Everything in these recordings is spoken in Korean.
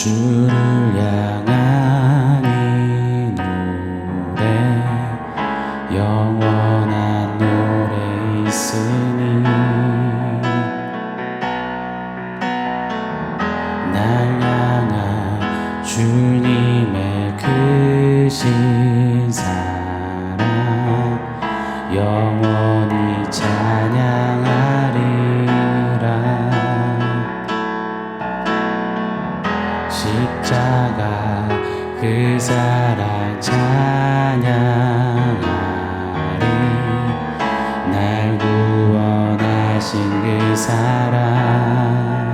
주를 향한 이 노래 영원한 노래 있으니 날 향한 주님의 크신 사랑 영원히 찬양하리라. 십자가 그 사랑 찬양하리. 날 구원하신 그 사랑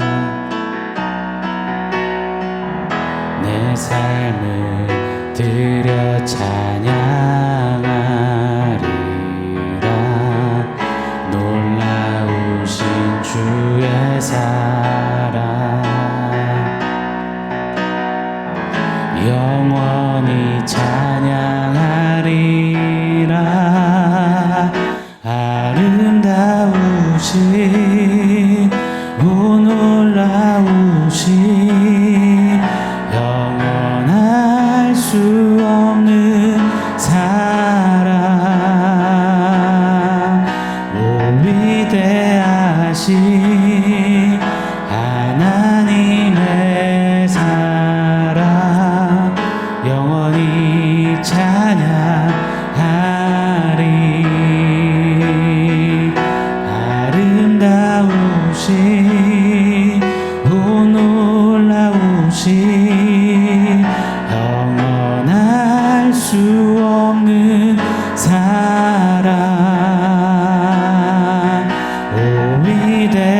내 삶을 드려 찬양하리라. 놀라우신 주의 사랑 영원히 찬양하리라. 아름다우신 오 놀라우신 영원할 수 없는 사랑 오 위대하신 하나님의 사랑 영원히 찬양하리. 아름다우신 오 놀라우신 영원할 수 없는 사랑 오 위대하신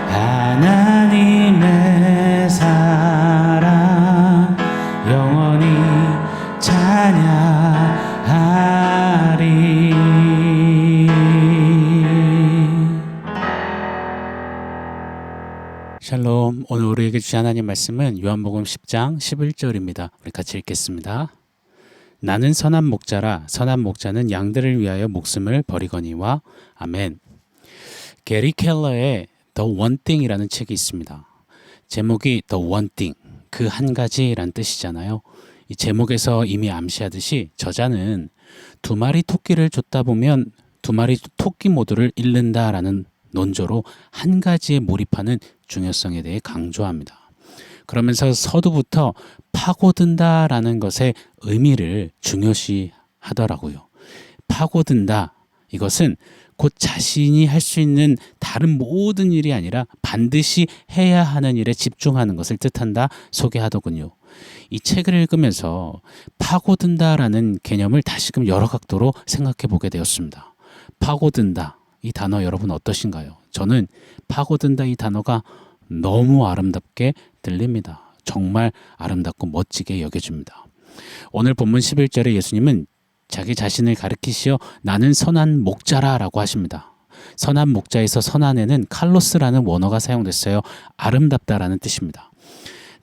하나님의 사랑 영원히 찬양하리. 샬롬. 오늘 우리에게 주신 하나님 말씀은 요한복음 10장 11절입니다. 우리 같이 읽겠습니다. 나는 선한 목자라 선한 목자는 양들을 위하여 목숨을 버리거니와. 아멘. 게리 켈러의 The One Thing이라는 책이 있습니다. 제목이 The One Thing, 그 한 가지란 뜻이잖아요. 이 제목에서 이미 암시하듯이 저자는 두 마리 토끼를 쫓다 보면 두 마리 토끼 모두를 잃는다라는 논조로 한 가지에 몰입하는 중요성에 대해 강조합니다. 그러면서 서두부터 파고든다라는 것의 의미를 중요시 하더라고요. 파고든다, 이것은 곧 자신이 할 수 있는 다른 모든 일이 아니라 반드시 해야 하는 일에 집중하는 것을 뜻한다 소개하더군요. 이 책을 읽으면서 파고든다라는 개념을 다시금 여러 각도로 생각해 보게 되었습니다. 파고든다, 이 단어 여러분 어떠신가요? 저는 파고든다 이 단어가 너무 아름답게 들립니다. 정말 아름답고 멋지게 여겨집니다. 오늘 본문 11절에 예수님은 자기 자신을 가리키시어 나는 선한 목자라 라고 하십니다. 선한 목자에서 선한에는 칼로스라는 원어가 사용됐어요. 아름답다라는 뜻입니다.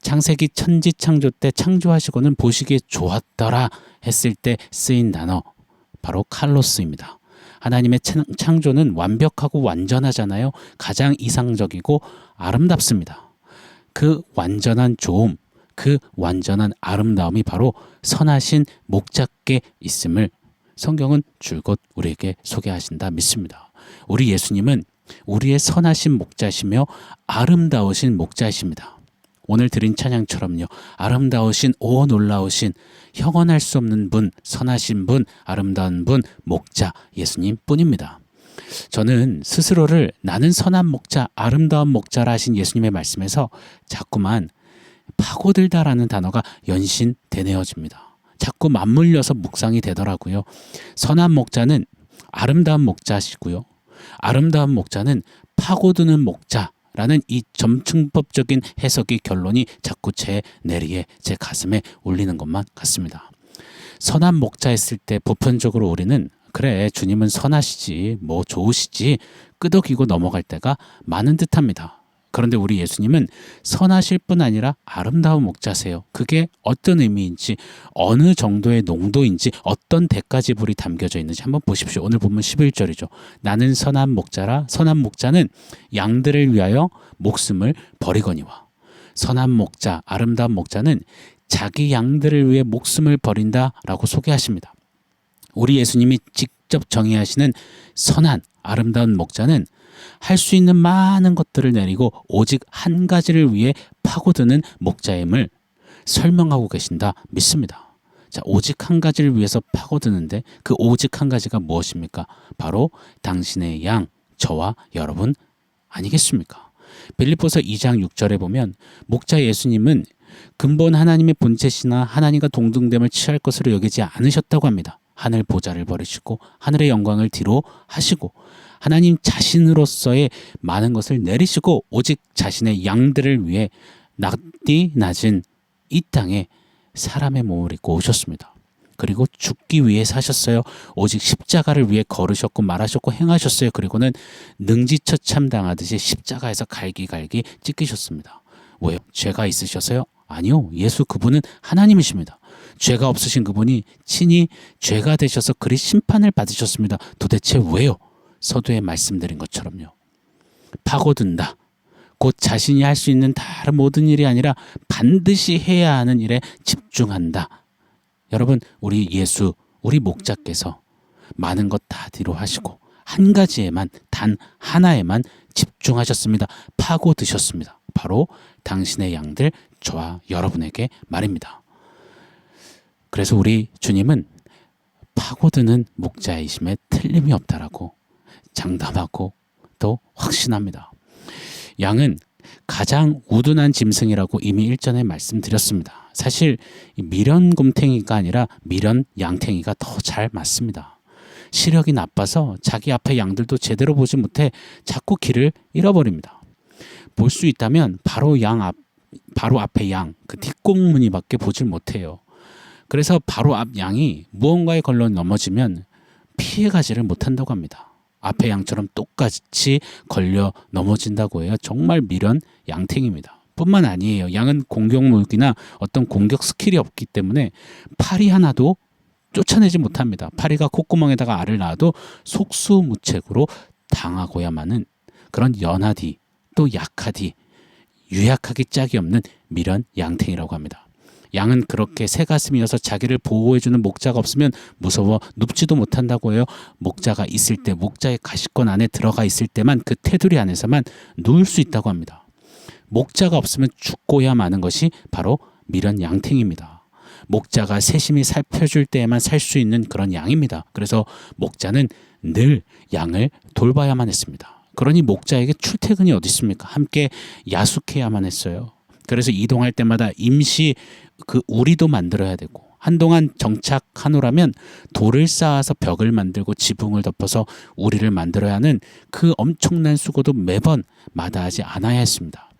창세기 천지창조 때 창조하시고는 보시기에 좋았더라 했을 때 쓰인 단어 바로 칼로스입니다. 하나님의 창조는 완벽하고 완전하잖아요. 가장 이상적이고 아름답습니다. 그 완전한 좋음, 그 완전한 아름다움이 바로 선하신 목자께 있음을 성경은 줄곧 우리에게 소개하신다 믿습니다. 우리 예수님은 우리의 선하신 목자시며 아름다우신 목자이십니다. 오늘 드린 찬양처럼요. 아름다우신 오 놀라우신 형언할 수 없는 분, 선하신 분, 아름다운 분, 목자 예수님 뿐입니다. 저는 스스로를 나는 선한 목자, 아름다운 목자라 하신 예수님의 말씀에서 자꾸만 파고들다라는 단어가 연신되뇌어집니다. 자꾸 맞물려서 묵상이 되더라고요. 선한 목자는 아름다운 목자시고요. 아름다운 목자는 파고드는 목자라는 이 점층법적인 해석의 결론이 자꾸 제 내리에 제 가슴에 울리는 것만 같습니다. 선한 목자 했을 때 보편적으로 우리는 그래 주님은 선하시지 뭐 좋으시지 끄덕이고 넘어갈 때가 많은 듯합니다. 그런데 우리 예수님은 선하실 뿐 아니라 아름다운 목자세요. 그게 어떤 의미인지, 어느 정도의 농도인지, 어떤 대가 지불이 담겨져 있는지 한번 보십시오. 오늘 본문 11절이죠. 나는 선한 목자라. 선한 목자는 양들을 위하여 목숨을 버리거니와. 선한 목자, 아름다운 목자는 자기 양들을 위해 목숨을 버린다라고 소개하십니다. 우리 예수님이 직접 정의하시는 선한 아름다운 목자는 할 수 있는 많은 것들을 내리고 오직 한 가지를 위해 파고드는 목자임을 설명하고 계신다 믿습니다. 자, 오직 한 가지를 위해서 파고드는데 그 오직 한 가지가 무엇입니까? 바로 당신의 양, 저와 여러분 아니겠습니까? 빌립보서 2장 6절에 보면 목자 예수님은 근본 하나님의 본체시나 하나님과 동등됨을 취할 것으로 여기지 않으셨다고 합니다. 하늘 보좌를 버리시고 하늘의 영광을 뒤로 하시고 하나님 자신으로서의 많은 것을 내리시고 오직 자신의 양들을 위해 낮디 낮은 이 땅에 사람의 몸을 입고 오셨습니다. 그리고 죽기 위해 사셨어요. 오직 십자가를 위해 걸으셨고 말하셨고 행하셨어요. 그리고는 능지처참 당하듯이 십자가에서 갈기갈기 찢기셨습니다. 왜요? 죄가 있으셔서요? 아니요. 예수 그분은 하나님이십니다. 죄가 없으신 그분이 친히 죄가 되셔서 그리 심판을 받으셨습니다. 도대체 왜요? 서두에 말씀드린 것처럼요. 파고든다. 곧 자신이 할 수 있는 다른 모든 일이 아니라 반드시 해야 하는 일에 집중한다. 여러분, 우리 예수, 우리 목자께서 많은 것 다 뒤로 하시고 한 가지에만, 단 하나에만 집중하셨습니다. 파고드셨습니다. 바로 당신의 양들, 저와 여러분에게 말입니다. 그래서 우리 주님은 파고드는 목자이심에 틀림이 없다라고 장담하고 또 확신합니다. 양은 가장 우둔한 짐승이라고 이미 일전에 말씀드렸습니다. 사실 미련곰탱이가 아니라 미련 양탱이가 더 잘 맞습니다. 시력이 나빠서 자기 앞에 양들도 제대로 보지 못해 자꾸 길을 잃어버립니다. 볼 수 있다면 바로 앞에 양, 그 뒷공무니밖에 보질 못해요. 그래서 바로 앞 양이 무언가에 걸려 넘어지면 피해가지를 못한다고 합니다. 앞에 양처럼 똑같이 걸려 넘어진다고 해요. 정말 미련 양탱입니다. 뿐만 아니에요. 양은 공격 무기나 어떤 공격 스킬이 없기 때문에 파리 하나도 쫓아내지 못합니다. 파리가 콧구멍에다가 알을 낳아도 속수무책으로 당하고야만은 그런 연하디 또 약하디 유약하기 짝이 없는 미련 양탱이라고 합니다. 양은 그렇게 새 가슴이어서 자기를 보호해주는 목자가 없으면 무서워 눕지도 못한다고 해요. 목자가 있을 때, 목자의 가시권 안에 들어가 있을 때만, 그 테두리 안에서만 누울 수 있다고 합니다. 목자가 없으면 죽고야 마는 것이 바로 미련 양탱입니다. 목자가 세심히 살펴줄 때에만 살 수 있는 그런 양입니다. 그래서 목자는 늘 양을 돌봐야만 했습니다. 그러니 목자에게 출퇴근이 어디 있습니까? 함께 야숙해야만 했어요. 그래서 이동할 때마다 임시 그 우리도 만들어야 되고, 한동안 정착하노라면 돌을 쌓아서 벽을 만들고 지붕을 덮어서 우리를 만들어야 하는 그 엄청난 수고도 매번 마다하지 않아야 했습니다.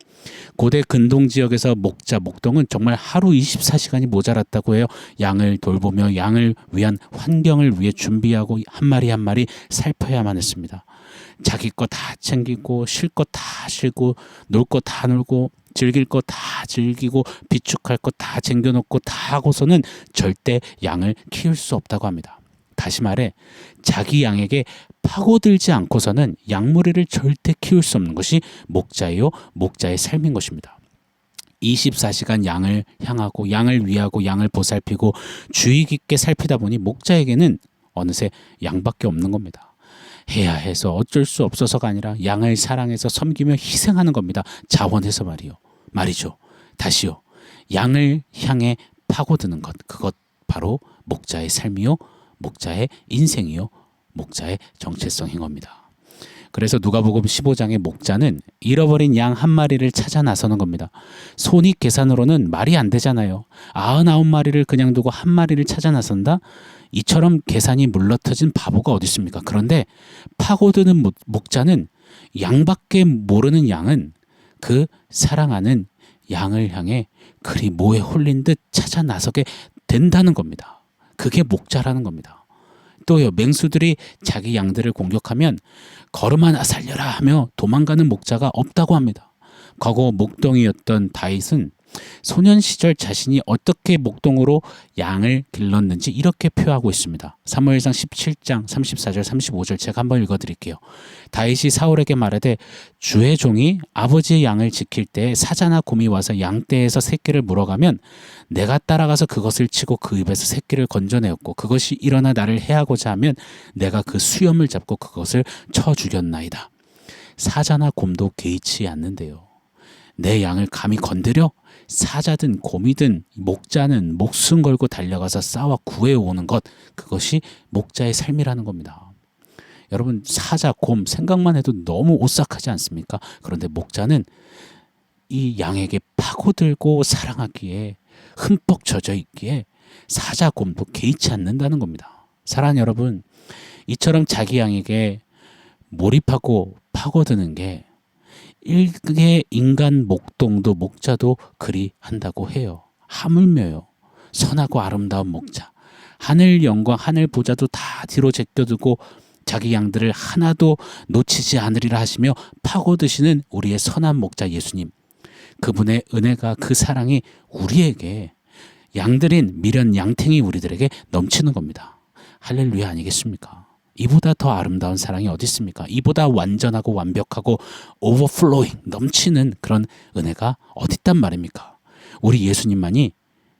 고대 근동 지역에서 목동은 정말 하루 24시간이 모자랐다고 해요. 양을 돌보며 양을 위한 환경을 위해 준비하고 한 마리 한 마리 살펴야만 했습니다. 자기 거 다 챙기고 쉴 거 다 쉬고 놀 거 다 놀고 즐길 거 다 즐기고 비축할 거 다 챙겨놓고 다 하고서는 절대 양을 키울 수 없다고 합니다. 다시 말해 자기 양에게 파고들지 않고서는 양무리를 절대 키울 수 없는 것이 목자요 목자의 삶인 것입니다. 24시간 양을 향하고 양을 위하고 양을 보살피고 주의 깊게 살피다 보니 목자에게는 어느새 양밖에 없는 겁니다. 해야 해서 어쩔 수 없어서가 아니라 양을 사랑해서 섬기며 희생하는 겁니다. 자원해서 말이죠. 다시요. 양을 향해 파고드는 것, 그것 바로 목자의 삶이요, 목자의 인생이요, 목자의 정체성인 겁니다. 그래서 누가복음 15장의 목자는 잃어버린 양 한 마리를 찾아 나서는 겁니다. 손익 계산으로는 말이 안 되잖아요. 99마리를 그냥 두고 한 마리를 찾아 나선다? 이처럼 계산이 물러터진 바보가 어디 있습니까? 그런데 파고드는 목자는 양밖에 모르는 양은 그 사랑하는 양을 향해 그리 모에 홀린 듯 찾아 나서게 된다는 겁니다. 그게 목자라는 겁니다. 또요, 맹수들이 자기 양들을 공격하면 걸음 하나 살려라 하며 도망가는 목자가 없다고 합니다. 과거 목동이었던 다윗은 소년 시절 자신이 어떻게 목동으로 양을 길렀는지 이렇게 표하고 있습니다. 사무엘상 17장 34절 35절 제가 한번 읽어드릴게요. 다윗이 사울에게 말하되 주의 종이 아버지의 양을 지킬 때 사자나 곰이 와서 양떼에서 새끼를 물어가면 내가 따라가서 그것을 치고 그 입에서 새끼를 건져내었고 그것이 일어나 나를 해하고자 하면 내가 그 수염을 잡고 그것을 쳐 죽였나이다. 사자나 곰도 개의치 않는데요. 내 양을 감히 건드려? 사자든 곰이든 목자는 목숨 걸고 달려가서 싸워 구해오는 것, 그것이 목자의 삶이라는 겁니다. 여러분, 사자, 곰 생각만 해도 너무 오싹하지 않습니까? 그런데 목자는 이 양에게 파고들고 사랑하기에 흠뻑 젖어 있기에 사자, 곰도 개의치 않는다는 겁니다. 사랑하는 여러분, 이처럼 자기 양에게 몰입하고 파고드는 게 일개 인간 목동도 목자도 그리 한다고 해요. 하물며요. 선하고 아름다운 목자. 하늘 영광 하늘 보좌도 다 뒤로 제껴두고 자기 양들을 하나도 놓치지 않으리라 하시며 파고드시는 우리의 선한 목자 예수님. 그분의 은혜가 그 사랑이 우리에게 양들인 미련 양탱이 우리들에게 넘치는 겁니다. 할렐루야 아니겠습니까? 이보다 더 아름다운 사랑이 어디 있습니까? 이보다 완전하고 완벽하고 오버플로잉 넘치는 그런 은혜가 어디 있단 말입니까? 우리 예수님만이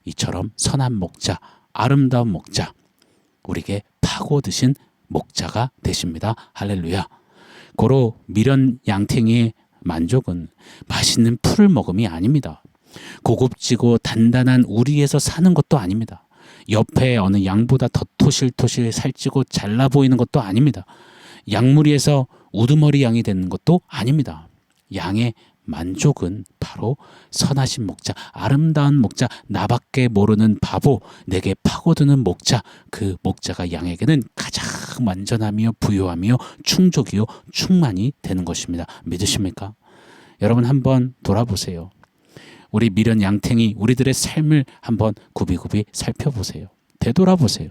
이처럼 선한 목자, 아름다운 목자, 우리에게 파고드신 목자가 되십니다. 할렐루야. 고로 미련 양탱이의 만족은 맛있는 풀을 먹음이 아닙니다. 고급지고 단단한 우리에서 사는 것도 아닙니다. 옆에 어느 양보다 더 토실토실 살찌고 잘나 보이는 것도 아닙니다. 양무리에서 우두머리 양이 되는 것도 아닙니다. 양의 만족은 바로 선하신 목자, 아름다운 목자, 나밖에 모르는 바보, 내게 파고드는 목자, 그 목자가 양에게는 가장 완전하며 부요하며 충족이요 충만이 되는 것입니다. 믿으십니까? 여러분 한번 돌아보세요. 우리 미련 양탱이 우리들의 삶을 한번 굽이굽이 살펴보세요. 되돌아보세요.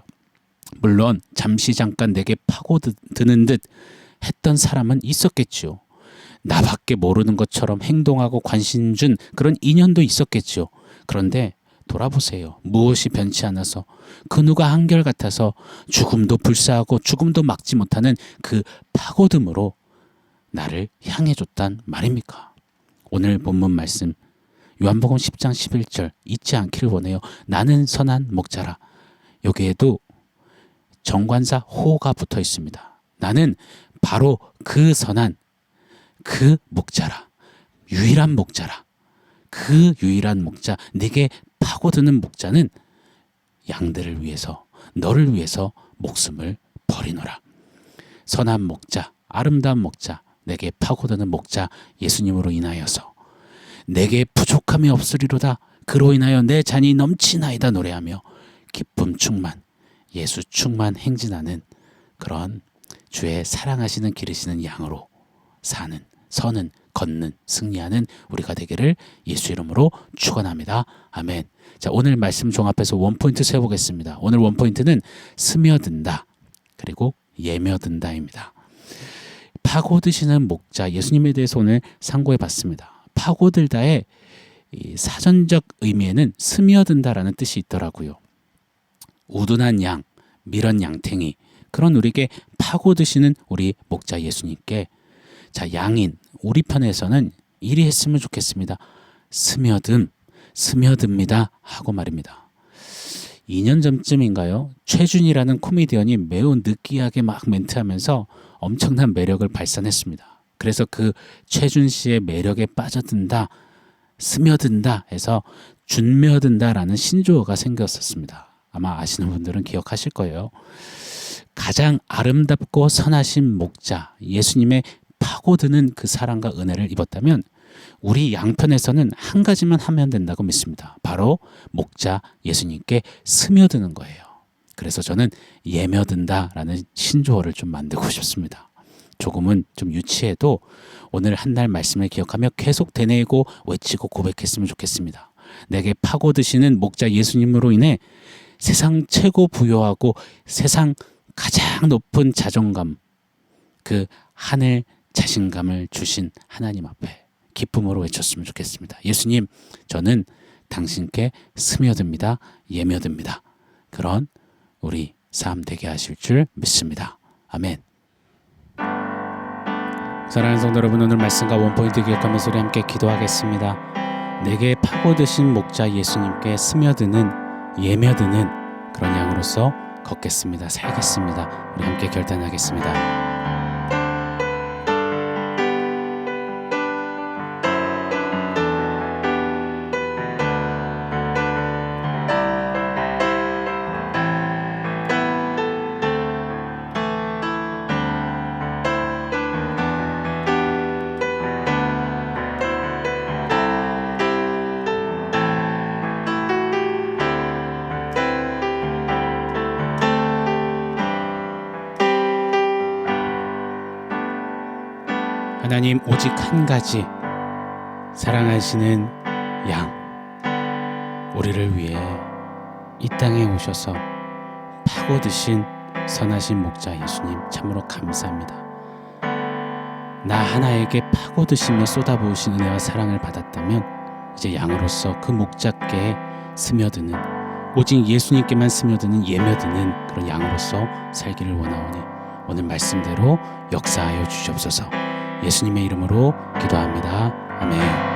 물론 잠시 잠깐 내게 파고드는 듯 했던 사람은 있었겠지요. 나밖에 모르는 것처럼 행동하고 관심 준 그런 인연도 있었겠지요. 그런데 돌아보세요. 무엇이 변치 않아서 그 누가 한결같아서 죽음도 불사하고 죽음도 막지 못하는 그 파고듦으로 나를 향해 줬단 말입니까? 오늘 본문 말씀 요한복음 10장 11절 잊지 않기를 원해요. 나는 선한 목자라. 여기에도 정관사 호가 붙어 있습니다. 나는 바로 그 선한 그 목자라. 유일한 목자라. 그 유일한 목자, 내게 파고드는 목자는 양들을 위해서, 너를 위해서 목숨을 버리노라. 선한 목자, 아름다운 목자, 내게 파고드는 목자 예수님으로 인하여서 내게 부족함이 없으리로다. 그로 인하여 내 잔이 넘치나이다 노래하며 기쁨 충만, 예수 충만 행진하는 그런 주의 사랑하시는 기르시는 양으로 사는, 서는, 걷는, 승리하는 우리가 되기를 예수 이름으로 축원합니다. 아멘. 자, 오늘 말씀 종합해서 원포인트 세워보겠습니다. 오늘 원포인트는 스며든다 그리고 예며든다입니다. 파고드시는 목자 예수님에 대해서 오늘 상고해 봤습니다. 파고들다의 사전적 의미에는 스며든다라는 뜻이 있더라고요. 우둔한 양, 미련 양탱이, 그런 우리에게 파고드시는 우리 목자 예수님께 자, 양인 우리 편에서는 이리 했으면 좋겠습니다. 스며듭니다 하고 말입니다. 2년 전쯤인가요? 최준이라는 코미디언이 매우 느끼하게 막 멘트하면서 엄청난 매력을 발산했습니다. 그래서 그 최준 씨의 매력에 빠져든다, 스며든다 해서 준며든다라는 신조어가 생겼었습니다. 아마 아시는 분들은 기억하실 거예요. 가장 아름답고 선하신 목자, 예수님의 파고드는 그 사랑과 은혜를 입었다면 우리 양편에서는 한 가지만 하면 된다고 믿습니다. 바로 목자 예수님께 스며드는 거예요. 그래서 저는 예며든다라는 신조어를 좀 만들고 싶습니다. 조금은 좀 유치해도 오늘 한날 말씀을 기억하며 계속 되뇌이고 외치고 고백했으면 좋겠습니다. 내게 파고드시는 목자 예수님으로 인해 세상 최고 부요하고 세상 가장 높은 자존감, 그 하늘 자신감을 주신 하나님 앞에 기쁨으로 외쳤으면 좋겠습니다. 예수님, 저는 당신께 스며듭니다. 예며듭니다. 그런 우리 삶 되게 하실 줄 믿습니다. 아멘. 사랑하는 성도 여러분, 오늘 말씀과 원포인트 기억하면서 우리 함께 기도하겠습니다. 내게 파고드신 목자 예수님께 스며드는 예며드는 그런 양으로서 걷겠습니다. 살겠습니다. 우리 함께 결단하겠습니다. 하나님, 오직 한 가지 사랑하시는 양, 우리를 위해 이 땅에 오셔서 파고드신 선하신 목자 예수님, 참으로 감사합니다. 나 하나에게 파고드시며 쏟아부으신 은혜와 사랑을 받았다면 이제 양으로서 그 목자께 스며드는, 오직 예수님께만 스며드는 예며드는 그런 양으로서 살기를 원하오니 오늘 말씀대로 역사하여 주시옵소서. 예수님의 이름으로 기도합니다. 아멘.